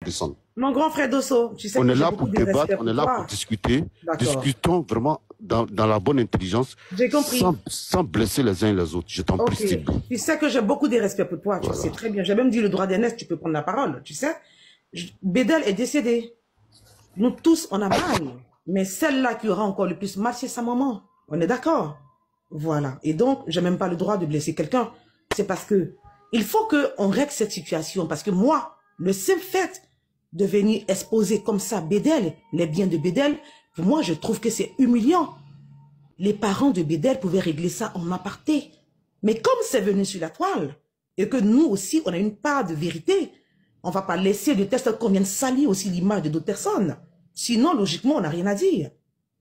descendre. Mon grand frère Dosso, tu sais On que est j'ai là beaucoup pour de respect débattre, pour on est là toi. pour discuter. D'accord. Discutons vraiment dans la bonne intelligence, J'ai compris. sans blesser les uns et les autres. Je t'en prie, Ok. s'il te plaît. Tu sais que j'ai beaucoup de respect pour toi, tu le sais très bien. J'ai même dit le droit d'aînesse, tu peux prendre la parole, tu sais. Bédel est décédée. Nous tous, on a mal. Mais celle-là qui aura encore le plus mal, c'est sa maman. On est d'accord? Voilà. Et donc, j'ai même pas le droit de blesser quelqu'un. C'est parce que il faut qu'on règle cette situation. Parce que moi, le simple fait de venir exposer comme ça Bédel, les biens de Bédel, pour moi, je trouve que c'est humiliant. Les parents de Bédel pouvaient régler ça en aparté. Mais comme c'est venu sur la toile, et que nous aussi, on a une part de vérité, on ne va pas laisser de test qu'on vienne salir aussi l'image de d'autres personnes. Sinon, logiquement, on n'a rien à dire.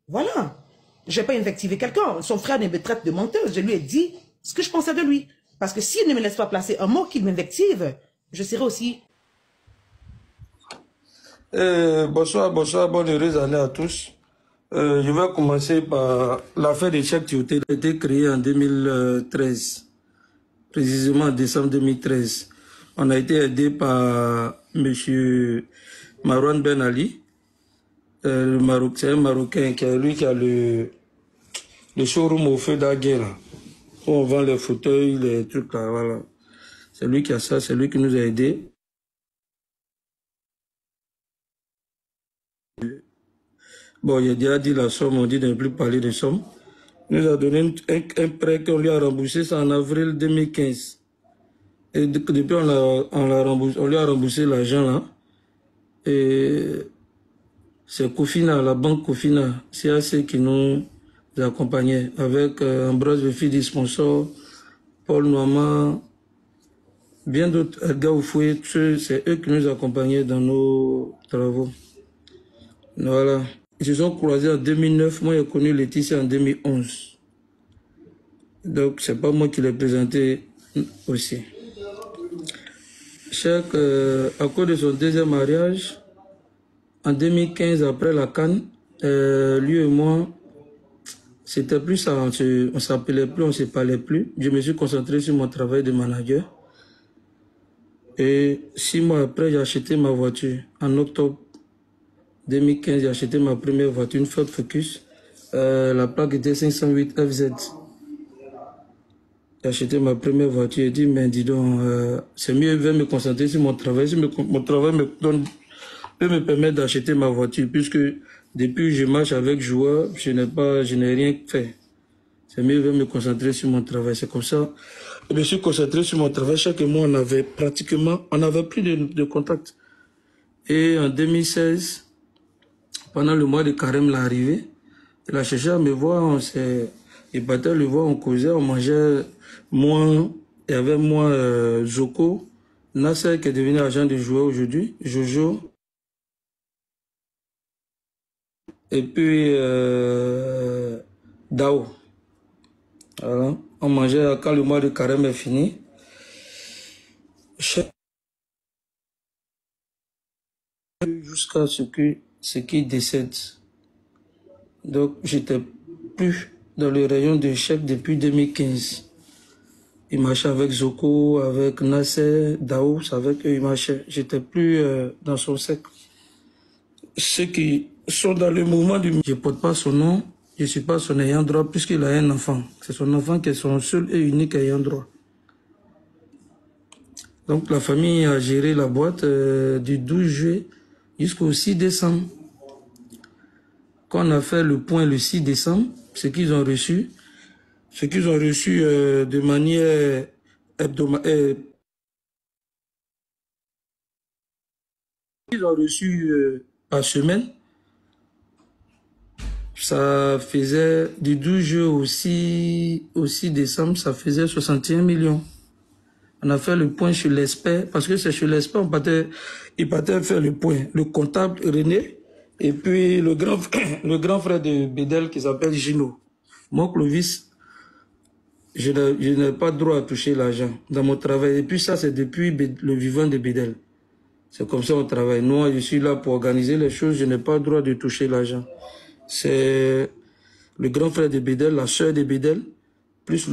Voilà. Je n'ai pas invectivé quelqu'un. Son frère me traite de menteuse. Je lui ai dit ce que je pensais de lui. Parce que s'il ne me laisse pas placer un mot qu'il m'invective, je serai aussi... Bonsoir, bonne heureuse année à tous. Je vais commencer par l'affaire des chèques Tioté. Elle a été créée en 2013, précisément en décembre 2013. On a été aidé par M. Marouane Ben Ali, c'est un Marocain qui a le showroom au feu d'Agué, là, où on vend les fauteuils, les trucs là, voilà. C'est lui qui a ça, c'est lui qui nous a aidés. Bon, il a déjà dit la somme, on dit de ne plus parler de somme. Il nous a donné un prêt qu'on lui a remboursé, c'est en avril 2015. Et depuis, on lui a remboursé l'argent là. Et c'est Kofina, la banque Kofina, CAC qui nous accompagnait avec Ambroise Befidi, sponsor, Paul Noama, bien d'autres, Edgar Oufoué, c'est eux qui nous accompagnaient dans nos travaux. Voilà. Ils se sont croisés en 2009, moi j'ai connu Laetitia en 2011. Donc c'est pas moi qui l'ai présenté aussi. Cheikh, à cause de son deuxième mariage, en 2015, après la CAN, lui et moi, c'était plus ça, on s'appelait plus, on se parlait plus. Je me suis concentré sur mon travail de manager. Et 6 mois après, j'ai acheté ma voiture. En octobre 2015, j'ai acheté ma première voiture, une Ford Focus. La plaque était 508 FZ. J'ai acheté ma première voiture et dit, mais dis donc, c'est mieux de me concentrer sur mon travail. Si mon travail peut me permettre d'acheter ma voiture, puisque depuis que je marche avec joueur, je n'ai rien fait. C'est mieux de me concentrer sur mon travail. C'est comme ça. Je me suis concentré sur mon travail. Chaque mois, on n'avait plus de contact. Et en 2016, pendant le mois de carême, l'arrivée, il a cherché à me voir, il battait le voir, on causait, on mangeait moins, il y avait moins Zoko, Nasser qui est devenu agent de joueur aujourd'hui, Jojo, et puis Dao. Voilà. On mangeait quand le mois de carême est fini. Jusqu'à ce qu'il décède. Donc, j'étais plus dans le rayon de chèques depuis 2015. Il marchait avec Zoko, avec Nasser, Dao, avec eux, il marchait. J'étais plus dans son cercle. Ceux qui sont dans le mouvement je ne porte pas son nom, je ne suis pas son ayant droit puisqu'il a un enfant. C'est son enfant qui est son seul et unique ayant droit. Donc, la famille a géré la boîte du 12 juillet jusqu'au 6 décembre. Quand on a fait le point le 6 décembre, ce qu'ils ont reçu de manière hebdomadaire, ils ont reçu par semaine, ça faisait du 12 juillet au 6 décembre, ça faisait 61 millions. On a fait le point sur l'expert, parce que c'est sur l'expert, il partait faire le point. Le comptable René, et puis le grand frère de Bédel qui s'appelle Gino. Moi, Clovis, je n'ai pas droit à toucher l'argent dans mon travail. Et puis ça, c'est depuis le vivant de Bédel. C'est comme ça qu'on travaille. Moi, je suis là pour organiser les choses, je n'ai pas le droit de toucher l'argent. C'est le grand frère de Bédel, la sœur de Bédel, plus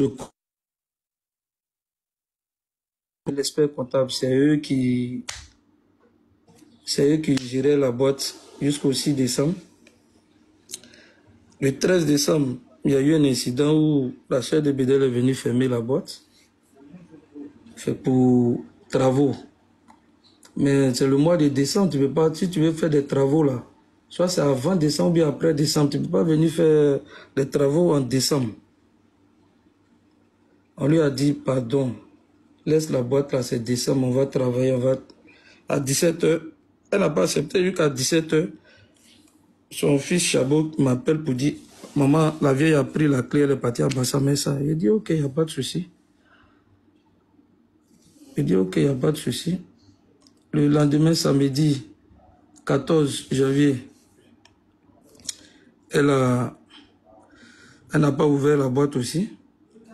l'expert comptable. C'est c'est eux qui géraient la boîte jusqu'au 6 décembre. Le 13 décembre, il y a eu un incident où la sœur de Bédel est venue fermer la boîte. Fait pour travaux. Mais c'est le mois de décembre, tu peux pas, si tu veux faire des travaux là, soit c'est avant décembre ou bien après décembre, tu ne peux pas venir faire des travaux en décembre. On lui a dit, pardon, laisse la boîte là, c'est décembre, on va travailler, on va... À 17h, elle n'a pas accepté, jusqu'à 17h, son fils Chabot m'appelle pour dire, maman, la vieille a pris la clé, elle est partie à Bassamessa. Il dit, ok, il n'y a pas de souci. Il dit, ok, il n'y a pas de souci. Le lendemain, samedi 14 janvier, elle n'a pas ouvert la boîte aussi.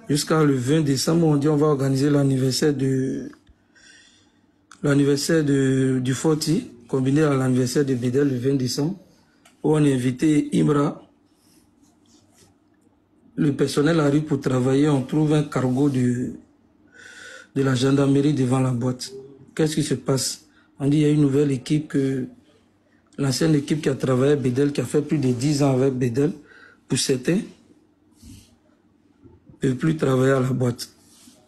Jusqu'à le 20 décembre, on dit on va organiser l'anniversaire du Forti, combiné à l'anniversaire de Bédel le 20 décembre, où on a invité Imra. Le personnel arrive pour travailler, on trouve un cargo de la gendarmerie devant la boîte. Qu'est-ce qui se passe? On dit qu'il y a une nouvelle équipe, que l'ancienne équipe qui a travaillé avec Bédel, qui a fait plus de 10 ans avec Bédel, pour certains, ne peut plus travailler à la boîte.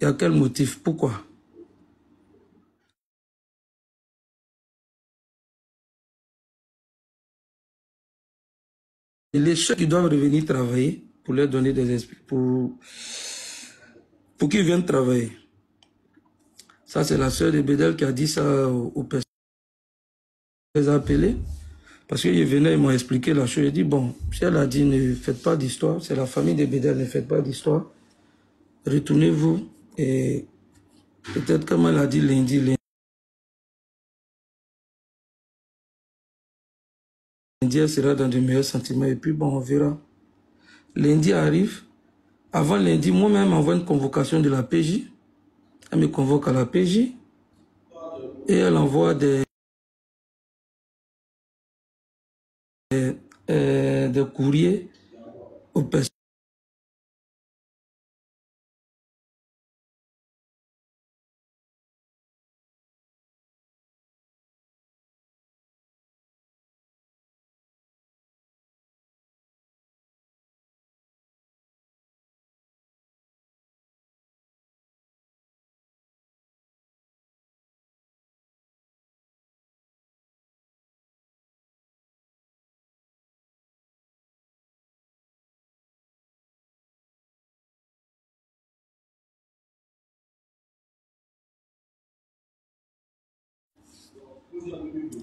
Il y a quel motif? Pourquoi? Et les chefs qui doivent revenir travailler pour leur donner des esprits, pour qu'ils viennent travailler. Ça, c'est la sœur de Bédel qui a dit ça aux personnes. Je les ai appelés parce qu'ils venaient, ils m'ont expliqué la chose. J'ai dit, bon, si elle a dit ne faites pas d'histoire, c'est la famille de Bédel, ne faites pas d'histoire. Retournez-vous et peut-être comme elle a dit lundi, elle sera dans de meilleurs sentiments et puis bon, on verra. Lundi arrive. Avant lundi, moi-même, j'envoie une convocation de la PJ. Elle me convoque à la PJ et elle envoie des courriers aux personnes.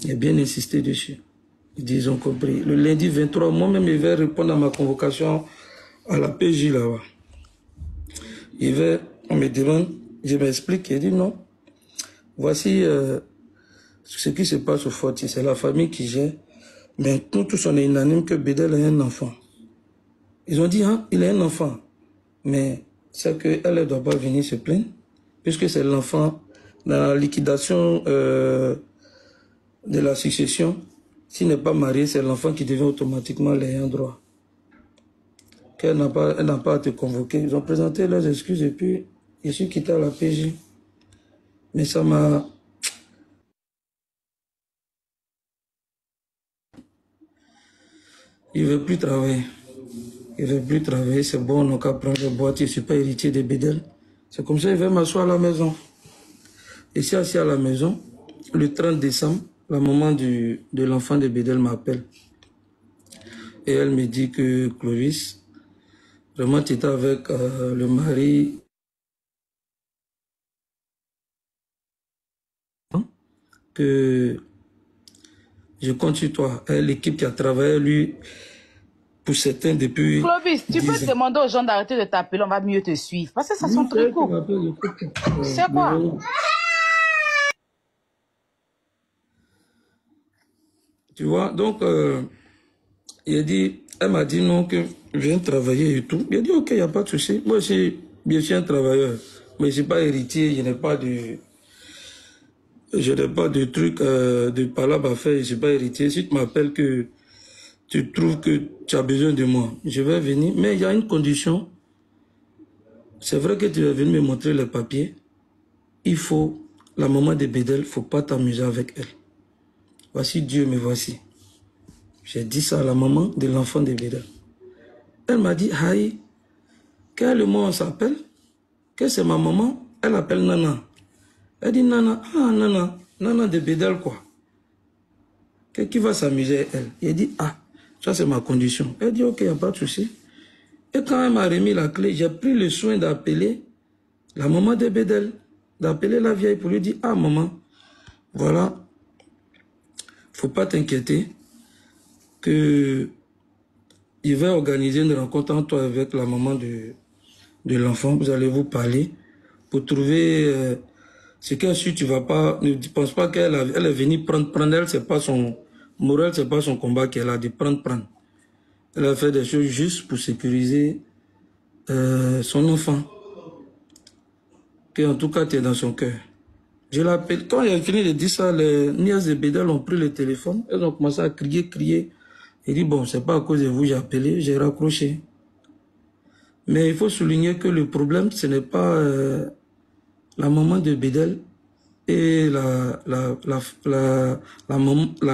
J'ai bien insisté dessus. Ils ont compris. Le lundi 23, moi-même, je vais répondre à ma convocation à la PJ là-bas. On me demande, je m'explique, il dit non. Voici ce qui se passe au Forti. C'est la famille qui gère. Mais nous tous, on est unanime que Bédel a un enfant. Ils ont dit, hein, il a un enfant. Mais c'est qu'elle ne doit pas venir se plaindre, puisque c'est l'enfant dans la liquidation de la succession. S'il n'est pas marié, c'est l'enfant qui devient automatiquement l'ayant droit. Qu'elle n'a pas à te convoquer. Ils ont présenté leurs excuses et puis je suis quitté à la PJ. Mais ça m'a... Il ne veut plus travailler. Il ne veut plus travailler, c'est bon, on n'a qu'à prendre les boîtes. Je ne suis pas héritier de Bédel. C'est comme ça, il veut m'asseoir à la maison. Et si assis à la maison, le 30 décembre, la maman de l'enfant de Bédel m'appelle. Et elle me dit que Clovis, vraiment tu étais avec le mari. Que je compte sur toi. L'équipe qui a travaillé, lui, pour certains depuis... Clovis, tu peux demander aux gens d'arrêter de t'appeler, on va mieux te suivre. Parce que ça sent très court. C'est quoi? Tu vois, donc, elle m'a dit non, que je viens travailler et tout. Il a dit, ok, il n'y a pas de souci. Moi aussi, bien sûr, un travailleur. Mais je ne suis pas héritier, je n'ai pas de trucs, de palabres à faire, je ne suis pas héritier. Si tu m'appelles que tu trouves que tu as besoin de moi, je vais venir. Mais il y a une condition. C'est vrai que tu vas venir me montrer les papiers. La maman de Bédel, il ne faut pas t'amuser avec elle. voici Dieu, me voici. J'ai dit ça à la maman de l'enfant de Bédel. Elle m'a dit, Haï, quel mot on s'appelle? Que c'est ma maman? Elle appelle Nana. Elle dit Nana, ah Nana, Nana de Bédel quoi? Qui va s'amuser elle? Elle dit, ah, ça c'est ma condition. Elle dit, ok, il n'y a pas de souci. Et quand elle m'a remis la clé, j'ai pris le soin d'appeler la maman de Bédel, d'appeler la vieille pour lui dire, ah maman, voilà, faut pas t'inquiéter que il va organiser une rencontre entre toi avec la maman de l'enfant. Vous allez vous parler pour trouver ce qu'elle suit. Tu vas pas, ne pense pas qu'elle est venue prendre elle, c'est pas son moral, c'est pas son combat qu'elle a de prendre. Elle a fait des choses juste pour sécuriser son enfant. Que en tout cas, tu es dans son cœur. Je l'appelle. Quand il a fini de dire ça, les nièces de Bédel ont pris le téléphone. Elles ont commencé à crier. Il dit, bon, c'est pas à cause de vous, j'ai appelé, j'ai raccroché. Mais il faut souligner que le problème, ce n'est pas la maman de Bédel et la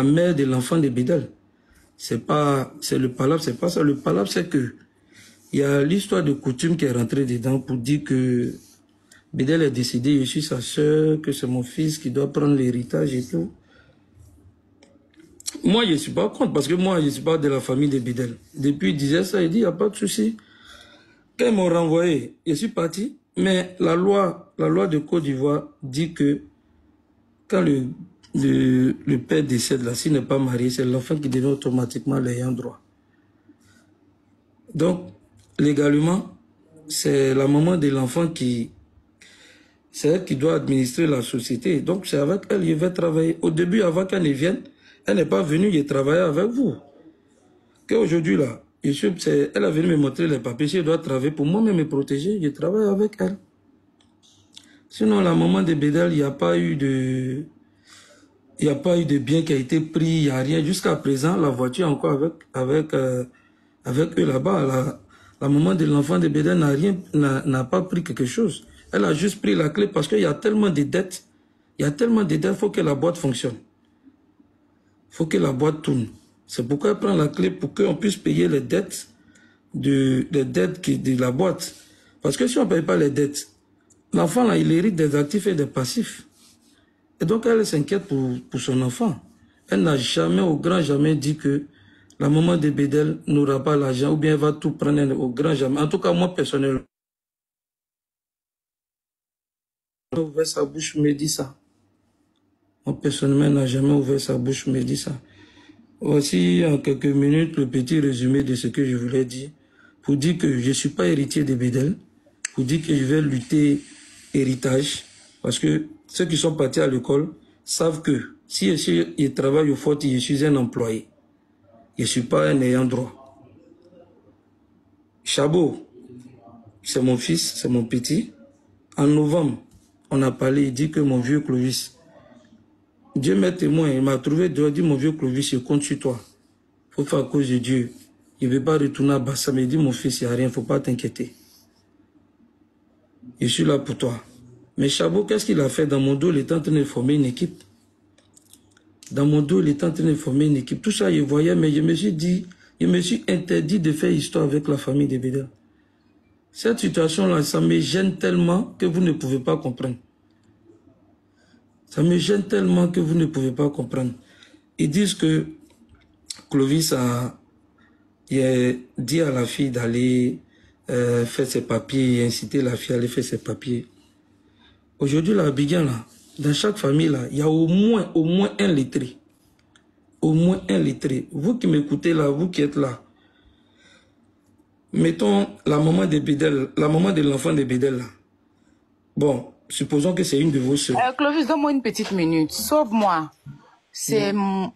mère de l'enfant de Bédel. C'est le palabre, c'est pas ça. Le palabre, c'est que il y a l'histoire de coutume qui est rentrée dedans pour dire que Bédel est décédé, je suis sa soeur, que c'est mon fils qui doit prendre l'héritage et tout. Moi, je ne suis pas contre, parce que moi, je ne suis pas de la famille de Bédel. Depuis, il disait ça, il dit, il n'y a pas de souci. Quand ils m'ont renvoyé, je suis parti, mais la loi de Côte d'Ivoire dit que quand le père décède là, s'il n'est pas marié, c'est l'enfant qui devient automatiquement l'ayant droit. Donc, légalement, c'est la maman de l'enfant c'est elle qui doit administrer la société. Donc, c'est avec elle qu'il va travailler. Au début, avant qu'elle ne vienne, elle n'est pas venue, j'ai travaillé avec vous. Qu'aujourd'hui, là, elle est venue me montrer les papiers. Si elle doit travailler pour moi-même me protéger, je travaille avec elle. Sinon, la maman de Bédel, il n'y a pas eu de bien qui a été pris, il n'y a rien. Jusqu'à présent, la voiture est encore avec eux là-bas. La maman de l'enfant de Bédel n'a pas pris quelque chose. Elle a juste pris la clé parce qu'il y a tellement de dettes. Il faut que la boîte fonctionne. Il faut que la boîte tourne. C'est pourquoi elle prend la clé pour qu'on puisse payer les dettes de la boîte. Parce que si on ne paye pas les dettes, l'enfant là, il hérite des actifs et des passifs. Et donc elle s'inquiète pour son enfant. Elle n'a jamais, au grand jamais, dit que la maman de Bédel n'aura pas l'argent ou bien elle va tout prendre au grand jamais. En tout cas, moi personnellement, ouvert sa bouche, me dit ça. Moi, personnellement, n'a jamais ouvert sa bouche, me dit ça. Voici, en quelques minutes, le petit résumé de ce que je voulais dire. Pour dire que je ne suis pas héritier de Bédel. Pour dire que je vais lutter héritage. Parce que ceux qui sont partis à l'école savent que si je travaille au fort, je suis un employé. Je ne suis pas un ayant droit. Chabot, c'est mon fils, c'est mon petit. En novembre, on a parlé, il dit que mon vieux Clovis, Dieu m'est témoin, il m'a trouvé dehors, dit mon vieux Clovis, je compte sur toi. Il faut faire à cause de Dieu. Il ne veut pas retourner à Bassam, il dit mon fils, il n'y a rien, il ne faut pas t'inquiéter. Je suis là pour toi. Mais Chabot, qu'est-ce qu'il a fait? Dans mon dos, il était en train de former une équipe. Dans mon dos, il était en train de former une équipe. Tout ça, je voyais, mais je me suis interdit de faire histoire avec la famille de Bédel. Cette situation-là, ça me gêne tellement que vous ne pouvez pas comprendre. Ça me gêne tellement que vous ne pouvez pas comprendre. Ils disent que Clovis a dit à la fille d'aller faire ses papiers et inciter la fille à aller faire ses papiers. Aujourd'hui, là, à Abidjan, là, dans chaque famille, là, il y a au moins un lettré. Au moins un lettré. Vous qui m'écoutez là, vous qui êtes là, mettons la maman de Bédel, la maman de l'enfant de Bédel, là. Bon, supposons que c'est une de vos soeurs. Clovis, donne-moi une petite minute. Sauve-moi.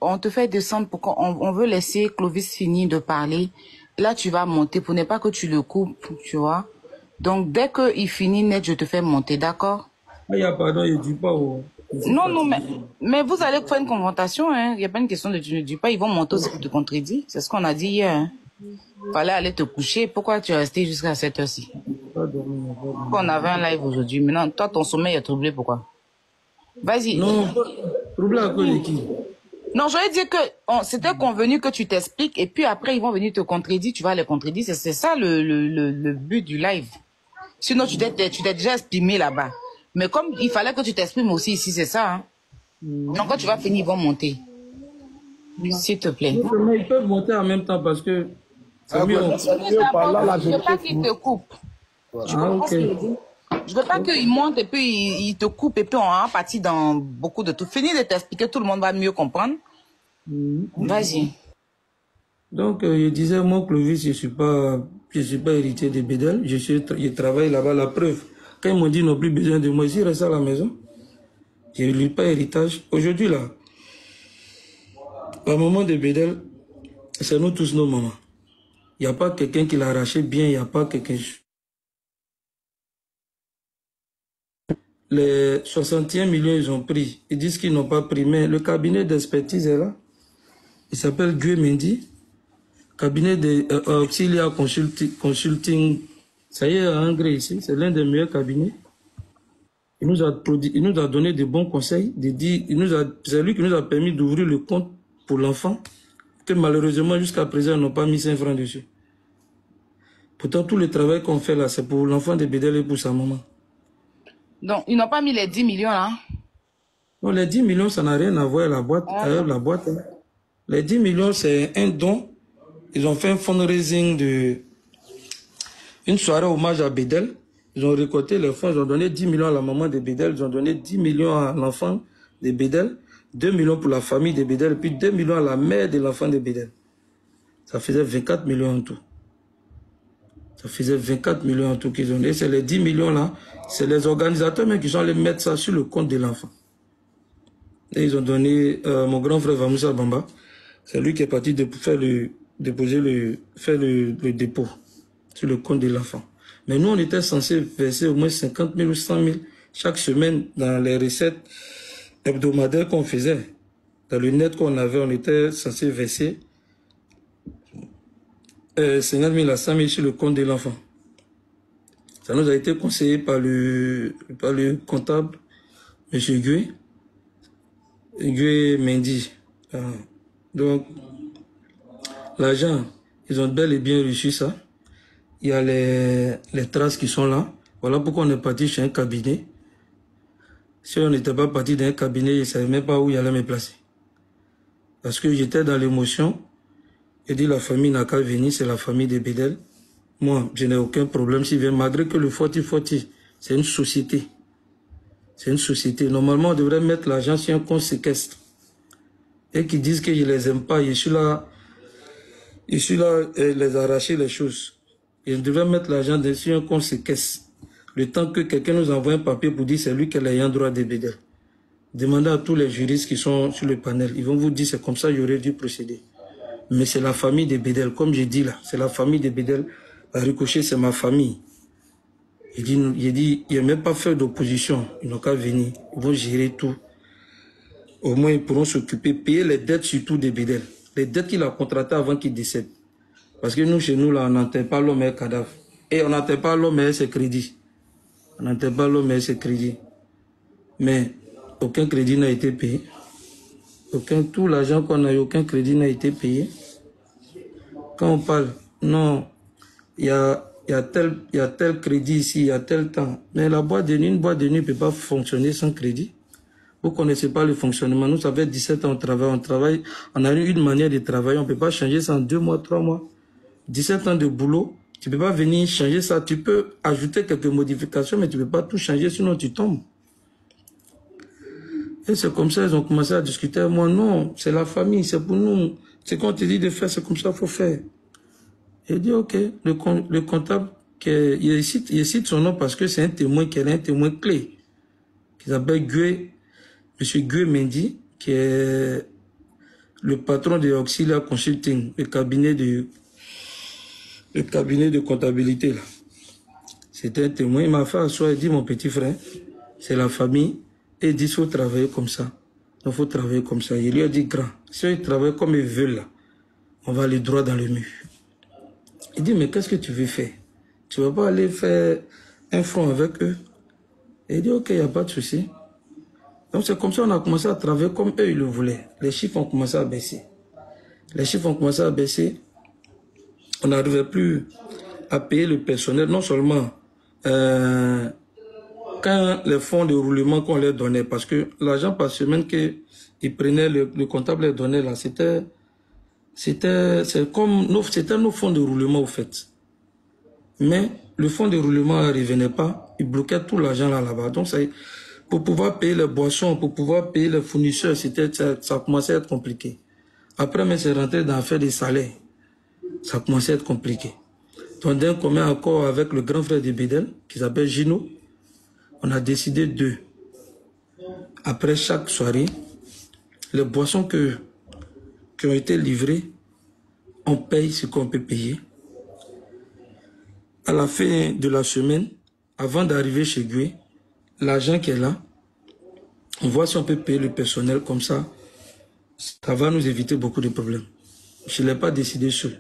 On te fait descendre pour qu'on veut laisser Clovis finir de parler. Là, tu vas monter pour ne pas que tu le coupes, tu vois. Donc, dès qu'il finit net, je te fais monter, d'accord? Il y a pardon, il ne dit pas. Non, mais vous allez faire une confrontation, hein. Il n'y a pas une question de tu ne dis pas. Ils vont monter aussi pour te contredire. C'est ce qu'on a dit hier, hein. Fallait aller te coucher. Pourquoi tu es resté jusqu'à cette heure-ci? On avait un live aujourd'hui. Maintenant, toi, ton sommeil est troublé. Pourquoi? Vas-y. Non, troublé à cause de qui? Non, j'allais dire que c'était convenu que tu t'expliques et puis après ils vont venir te contredire, tu vas les contredire. C'est ça le but du live. Sinon, tu t'es déjà exprimé là-bas. Mais comme il fallait que tu t'exprimes aussi ici, c'est ça. Hein? Donc quand tu vas finir, ils vont monter. S'il te plaît. Mais ils peuvent monter en même temps parce que c'est mieux. Je veux pas qu'ils te coupent. Ah, ok. Je veux pas qu'ils montent et puis ils te coupent et puis on est parti dans beaucoup de tout. Finis de t'expliquer, tout le monde va mieux comprendre. Vas-y. Donc, je disais, moi, Clovis, je suis pas héritier de Bédel. Je travaille là-bas. La preuve, quand ils m'ont dit, ils n'ont plus besoin de moi, ici, reste à la maison. Je ne lis pas héritage. Aujourd'hui, là, la maman de Bédel, c'est nous tous nos mamans. Il n'y a pas quelqu'un qui l'a arraché bien, il n'y a pas quelqu'un... Les 61 millions, ils ont pris. Ils disent qu'ils n'ont pas pris, mais le cabinet d'expertise est là. Il s'appelle Gué Mendy. Cabinet d'Auxilia Consulting. Ça y est, à Angré ici, c'est l'un des meilleurs cabinets. Il nous a donné de bons conseils. C'est lui qui nous a permis d'ouvrir le compte pour l'enfant, que malheureusement, jusqu'à présent, ils n'ont pas mis 5 francs dessus. Pourtant, tout le travail qu'on fait là, c'est pour l'enfant de Bédel et pour sa maman. Donc, ils n'ont pas mis les 10 millions là? Non, les 10 millions, ça n'a rien à voir avec la boîte. Hein. Les 10 millions, c'est un don. Ils ont fait un fundraising une soirée hommage à Bédel. Ils ont récolté les fonds, ils ont donné 10 millions à la maman de Bédel, ils ont donné 10 millions à l'enfant de Bédel, 2 millions pour la famille de Bédel, et puis 2 millions à la mère de l'enfant de Bédel. Ça faisait 24 millions en tout. Ça faisait 24 millions en tout qu'ils ont donné. C'est les 10 millions là, c'est les organisateurs même qui sont allés mettre ça sur le compte de l'enfant. Et ils ont donné, mon grand frère Vamoussa Bamba, c'est lui qui est parti faire le dépôt sur le compte de l'enfant. Mais nous, on était censé verser au moins 50 000 ou 100 000 chaque semaine dans les recettes hebdomadaires qu'on faisait. Dans le net qu'on avait, on était censé verser 50 000 à 100 000 sur le compte de l'enfant. Ça nous a été conseillé par le comptable, M. Gué Mendy. Donc, l'argent, ils ont bel et bien reçu ça. Il y a les traces qui sont là. Voilà pourquoi on est parti chez un cabinet. Si on n'était pas parti d'un cabinet, je ne savais même pas où il allait me placer. Parce que j'étais dans l'émotion. J'ai dit la famille n'a qu'à venir, c'est la famille de Bédel. Moi, je n'ai aucun problème s'il vient, malgré que le Forti, c'est une société. C'est une société. Normalement, on devrait mettre l'argent sur un compte séquestre. Et qui disent que je ne les aime pas, je suis là les arracher les choses. Et je devrais mettre l'argent sur un compte séquestre. Le temps que quelqu'un nous envoie un papier pour dire c'est lui qui a l'ayant droit de Bédel. Demandez à tous les juristes qui sont sur le panel. Ils vont vous dire c'est comme ça que j'aurais dû procéder. Mais c'est la famille de Bédel, comme je dis là. C'est la famille de Bédel. La Ricochet, c'est ma famille. Il dit, il n'y a même pas fait d'opposition. Ils n'ont qu'à venir. Ils vont gérer tout. Au moins, ils pourront s'occuper, payer les dettes surtout de Bédel. Les dettes qu'il a contratées avant qu'il décède. Parce que nous, chez nous, là, on n'enterre pas l'homme et le cadavre. Et on n'enterre pas l'homme et ses crédits. On n'enterre pas l'homme et ses crédits. Mais aucun crédit n'a été payé. Tout l'argent qu'on a eu, aucun crédit n'a été payé. Quand on parle, non, il y a tel crédit ici, il y a tel temps. Mais une boîte de nuit ne peut pas fonctionner sans crédit. Vous ne connaissez pas le fonctionnement. Nous, ça fait 17 ans on travaille. On a eu une manière de travailler. On ne peut pas changer ça en 2 mois, 3 mois. 17 ans de boulot, tu ne peux pas venir changer ça. Tu peux ajouter quelques modifications, mais tu ne peux pas tout changer, sinon tu tombes. Et c'est comme ça, ils ont commencé à discuter. Moi, non, c'est la famille, c'est pour nous. C'est qu'on te dit de faire, c'est comme ça qu'il faut faire. J'ai dit, ok, le comptable, il cite son nom parce que c'est un témoin qui est un témoin clé, qui s'appelle M. Gué Mendy, qui est le patron de Auxilia Consulting, le cabinet de comptabilité, là. C'était un témoin. Il m'a fait asseoir et dit, mon petit frère, c'est la famille. Et il dit, il faut travailler comme ça. Il faut travailler comme ça. Il lui a dit, grand, si ils travaillent comme ils veulent, là, on va aller droit dans le mur. Il dit, mais qu'est-ce que tu veux faire? Tu ne vas pas aller faire un front avec eux? Et il dit, ok, il n'y a pas de souci. Donc c'est comme ça qu'on a commencé à travailler comme eux ils le voulaient. Les chiffres ont commencé à baisser. Les chiffres ont commencé à baisser. On n'arrivait plus à payer le personnel, non seulement quand les fonds de roulement qu'on leur donnait, parce que l'argent par semaine qu'ils prenaient, le comptable les donnait là, c'était nos fonds de roulement au fait. Mais le fonds de roulement ne revenait pas, il bloquait tout l'argent là-bas. Donc pour pouvoir payer les boissons, pour pouvoir payer les fournisseurs, ça commençait à être compliqué. Après, mais c'est rentré dans l'affaire des salaires. Ça commençait à être compliqué. Donc d'un commun accord avec le grand frère de Bédel, qui s'appelle Gino, on a décidé de, après chaque soirée, les boissons qui ont été livrées, on paye ce qu'on peut payer. À la fin de la semaine, avant d'arriver chez Gué, l'argent qui est là, on voit si on peut payer le personnel comme ça, ça va nous éviter beaucoup de problèmes. Je ne l'ai pas décidé seul.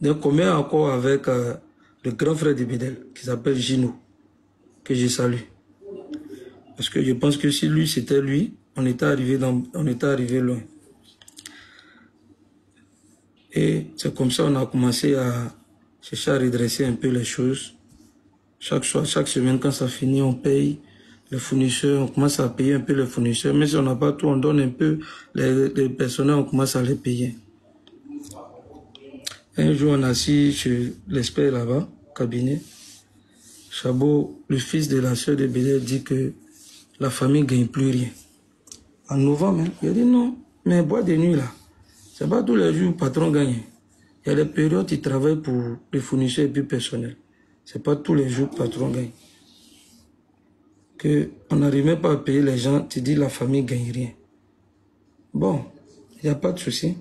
Donc, commun accord avec le grand frère de Bédel, qui s'appelle Gino, que je salue. Parce que je pense que si lui, c'était lui, on était arrivé loin. Et c'est comme ça qu'on a commencé à chercher à redresser un peu les choses. Chaque semaine, quand ça finit, on paye les fournisseurs, on commence à payer un peu les fournisseurs. Mais si on n'a pas tout, on donne un peu les personnels, on commence à les payer. Un jour, on a assis chez l'expert là-bas, cabinet. Chabot, le fils de la sœur de Bédel, dit que la famille ne gagne plus rien. En novembre, hein, il a dit non, mais boîte de nuit là, c'est pas tous les jours le patron gagne. Il y a des périodes où il travaille pour les fournisseurs et puis personnel. C'est pas tous les jours que le patron gagne. Que on n'arrive même pas à payer les gens, tu dis la famille ne gagne rien. Bon, il n'y a pas de souci.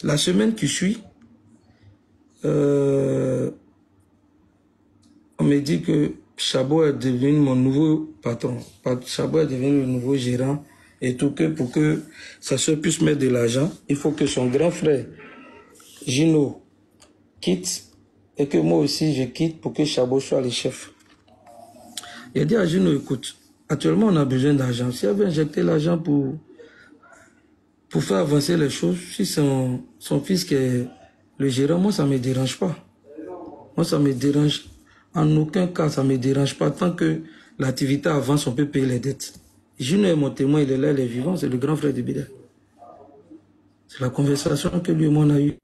La semaine qui suit, on me dit que Chabot est devenu mon nouveau patron. Chabot est devenu le nouveau gérant et tout, que pour que sa soeur puisse mettre de l'argent, il faut que son grand frère, Gino, quitte et que moi aussi je quitte pour que Chabot soit le chef. Il a dit à Gino, écoute, actuellement on a besoin d'argent. Si elle veut injecter l'argent pour faire avancer les choses, si son fils qui est le gérant, moi ça ne me dérange pas. Moi ça me dérange. En aucun cas, ça ne me dérange pas. Tant que l'activité avance, on peut payer les dettes. Gino est mon témoin, il est là, il est vivant, c'est le grand frère de Bédel. C'est la conversation que lui et moi on a eue.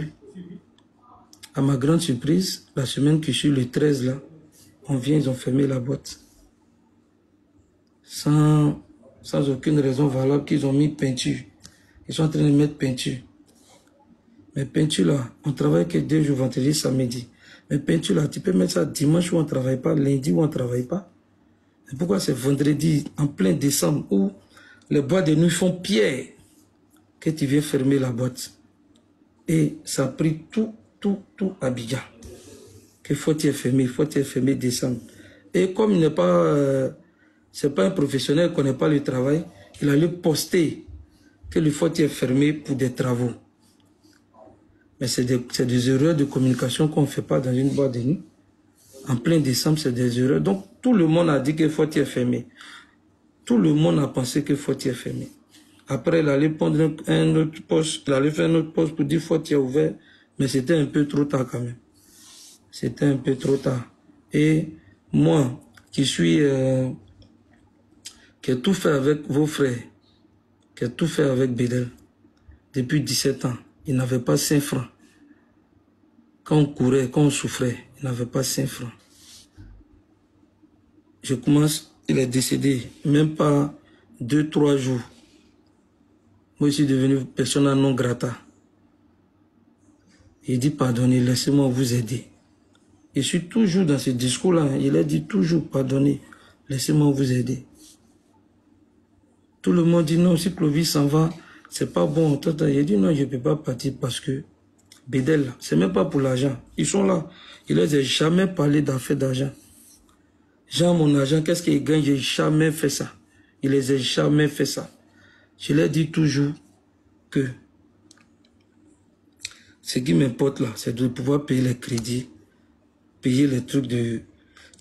À ma grande surprise, la semaine qui suit, le 13 là, on vient, ils ont fermé la boîte. Sans aucune raison valable qu'ils ont mis peinture. Ils sont en train de mettre peinture. Mais peinture là, on travaille que 2 jours, vendredi, samedi. Mais peinture là, tu peux mettre ça dimanche où on ne travaille pas, lundi où on ne travaille pas. Et pourquoi c'est vendredi, en plein décembre, où les boîtes de nuit font pierre, que tu viens fermer la boîte. Et ça a pris tout à Abidjan. Que faut-il fermer décembre. Et comme il n'est pas, c'est pas un professionnel, il ne connaît pas le travail, il allait poster que le faut est fermé pour des travaux. Mais c'est des erreurs de communication qu'on ne fait pas dans une boîte de nuit. En plein décembre, c'est des erreurs. Donc, tout le monde a dit que faut est fermé. Tout le monde a pensé que faut est fermé. Après, il allait prendre un autre poste, il allait faire un autre poste pour dire faut est ouvert. Mais c'était un peu trop tard quand même. C'était un peu trop tard. Et moi, qui ai tout fait avec vos frères, qui ai tout fait avec Bédel, depuis 17 ans, il n'avait pas 5 francs. Quand on courait, quand on souffrait, il n'avait pas 5 francs. Je commence, il est décédé, même pas 2-3 jours. Moi, je suis devenu persona non grata. Il dit, pardonnez, laissez-moi vous aider. Je suis toujours dans ce discours-là. Il a dit toujours, pardonnez, laissez-moi vous aider. Tout le monde dit, non, si Clovis s'en va, c'est pas bon. Il dit, non, je ne peux pas partir parce que Bédel, c'est même pas pour l'argent. Ils sont là. Il ne les a jamais parlé d'affaires d'argent. Jean, mon argent, qu'est-ce qu'il gagne? Je n'ai jamais fait ça. Il les a jamais fait ça. Je leur dis toujours que ce qui m'importe là, c'est de pouvoir payer les crédits, payer les trucs de...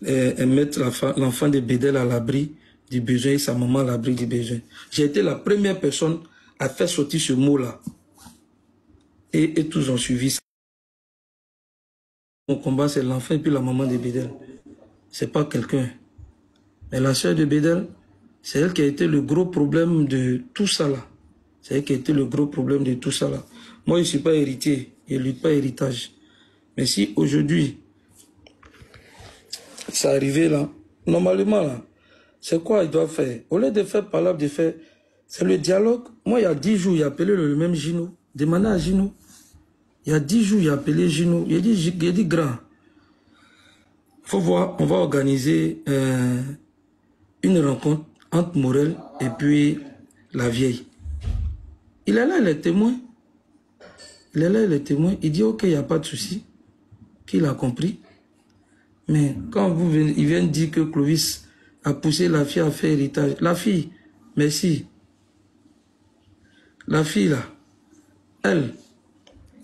mettre l'enfant de Bédel à l'abri, du besoin et sa maman à l'abri du besoin. J'ai été la première personne à faire sortir ce mot-là. Et tous ont suivi ça. Mon combat, c'est l'enfant et puis la maman de Bédel. C'est pas quelqu'un. Mais la soeur de Bédel, c'est elle qui a été le gros problème de tout ça là. C'est elle qui a été le gros problème de tout ça là. Moi, je ne suis pas héritier. Je ne lutte pas héritage. Mais si aujourd'hui, ça arrivé là, normalement là, c'est quoi il doit faire? Au lieu de faire palabre, de faire, c'est le dialogue. Moi, il y a 10 jours, il a appelé le même Gino. Demandez à Gino. Il y a 10 jours, il a appelé Gino. Il a dit grand. Il faut voir, on va organiser une rencontre entre Morel et puis la vieille. Il est là, il est témoin. Il est là, il est témoin. Il dit, ok, il n'y a pas de souci. Qu'il a compris. Mais quand il vient de dire que Clovis a poussé la fille à faire héritage. La fille, merci. La fille là, elle,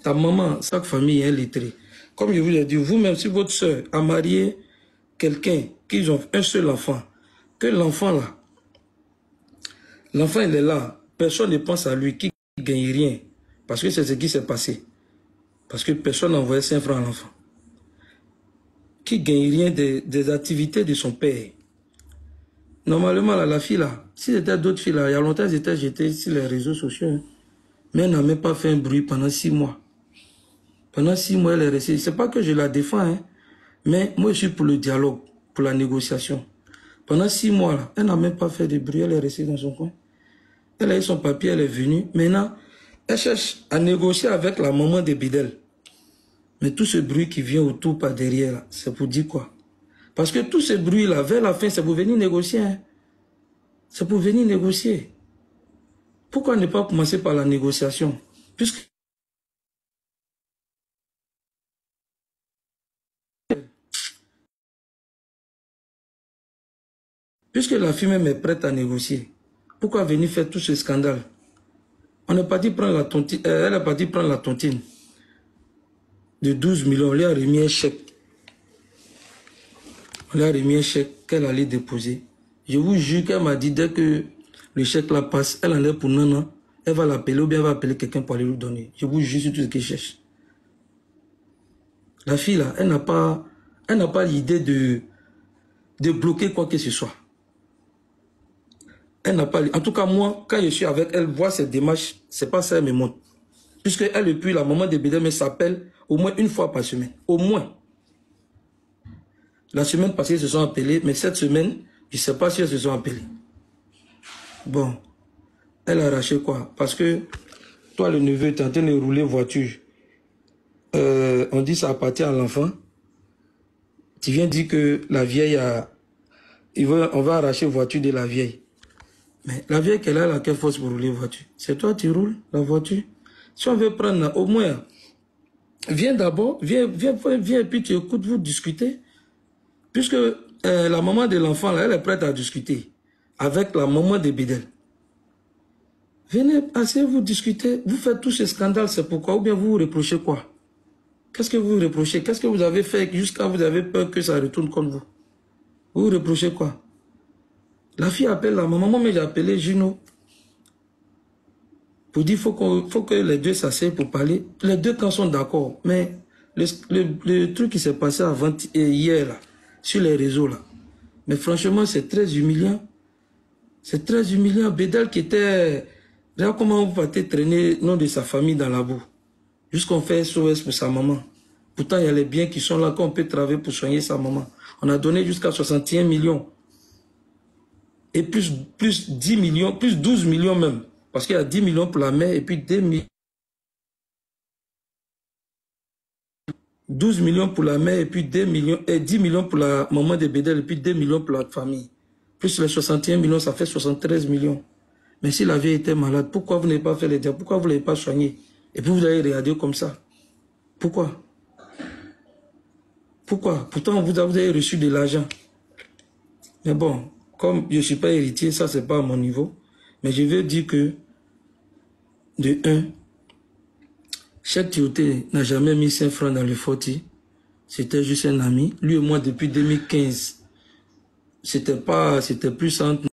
ta maman, chaque famille est lettrée. Comme je vous l'ai dit, vous-même, si votre soeur a marié quelqu'un, qu'ils ont un seul enfant, que l'enfant là, l'enfant il est là, personne ne pense à lui, qui ne gagne rien. Parce que c'est ce qui s'est passé. Parce que personne n'a envoyé 5 francs à l'enfant. Qui ne gagne rien des activités de son père. Normalement, là, la fille là, si c'était d'autres filles là, il y a longtemps, elles étaient jetées sur les réseaux sociaux. Hein. Mais elle n'a même pas fait un bruit pendant 6 mois. Pendant 6 mois, elle est restée. C'est pas que je la défends, hein, mais moi, je suis pour le dialogue, pour la négociation. Pendant 6 mois, là, elle n'a même pas fait de bruit, elle est restée dans son coin. Elle a eu son papier, elle est venue. Maintenant, elle cherche à négocier avec la maman de Bédel. Mais tout ce bruit qui vient autour par derrière, là, c'est pour dire quoi? Parce que tout ce bruit-là, vers la fin, c'est pour venir négocier. Hein. C'est pour venir négocier. Pourquoi ne pas commencer par la négociation? Puisque la fille même est prête à négocier. Pourquoi venir faire tout ce scandale? On est parti prendre la tontine, elle est partie prendre la tontine de 12 millions. On lui a remis un chèque. On lui a remis un chèque qu'elle allait déposer. Je vous jure qu'elle m'a dit, dès que le chèque la passe, elle en est pour Nana, elle va l'appeler ou bien elle va appeler quelqu'un pour aller lui donner. Je vous jure sur tout ce qu'elle cherche. La fille là, elle n'a pas l'idée de bloquer quoi que ce soit. Elle n'a pas... En tout cas, moi, quand je suis avec elle, voir cette démarche, c'est pas ça, elle me montre. Puisque elle et puis la maman de Bédel me s'appelle au moins une fois par semaine. Au moins. La semaine passée, ils se sont appelés, mais cette semaine, je ne sais pas si elles se sont appelées. Bon. Elle a arraché quoi? Parce que toi, le neveu, tu es en train de rouler voiture. On dit ça appartient à l'enfant. Tu viens dire que la vieille a... On va arracher voiture de la vieille. Mais la vieille qu'elle a, là, quelle force pour rouler voiture? C'est toi qui roules la voiture? Si on veut prendre, au moins, viens d'abord, viens, et puis tu écoutes, vous discutez. Puisque la maman de l'enfant, là, elle est prête à discuter avec la maman de Bédel. Venez, asseyez-vous, discutez. Vous faites tous ces scandales, c'est pourquoi? Ou bien vous vous reprochez quoi? Qu'est-ce que vous reprochez? Qu'est-ce que vous avez fait jusqu'à vous avez peur que ça retourne contre vous? Vous reprochez quoi? La fille appelle la maman, mais j'ai appelé Gino. Pour dire faut que les deux s'asseyent pour parler. Les deux quand sont d'accord. Mais le truc qui s'est passé avant hier là, sur les réseaux là. Mais franchement, c'est très humiliant. C'est très humiliant. Bédel qui était... Regarde comment vous partez traîner le nom de sa famille dans la boue. Jusqu'on fait SOS pour sa maman. Pourtant, il y a les biens qui sont là qu'on peut travailler pour soigner sa maman. On a donné jusqu'à 61 millions. Et plus 10 millions, plus 12 millions même. Parce qu'il y a 10 millions pour la mère et puis 12 millions pour la mère et puis 10 millions pour la maman de Bédel et puis 2 millions pour la famille. Plus les 61 millions, ça fait 73 millions. Mais si la vieille était malade, pourquoi vous n'avez pas fait les dialogues? Pourquoi vous ne l'avez pas soigné? Et puis vous allez regarder comme ça. Pourquoi? Pourquoi? Pourtant vous avez reçu de l'argent. Mais bon, comme je ne suis pas héritier, ça c'est pas à mon niveau. Mais je veux dire que, de 1, Cheikh Tioté n'a jamais mis 5 francs dans le forti. C'était juste un ami. Lui et moi, depuis 2015, c'était plus entre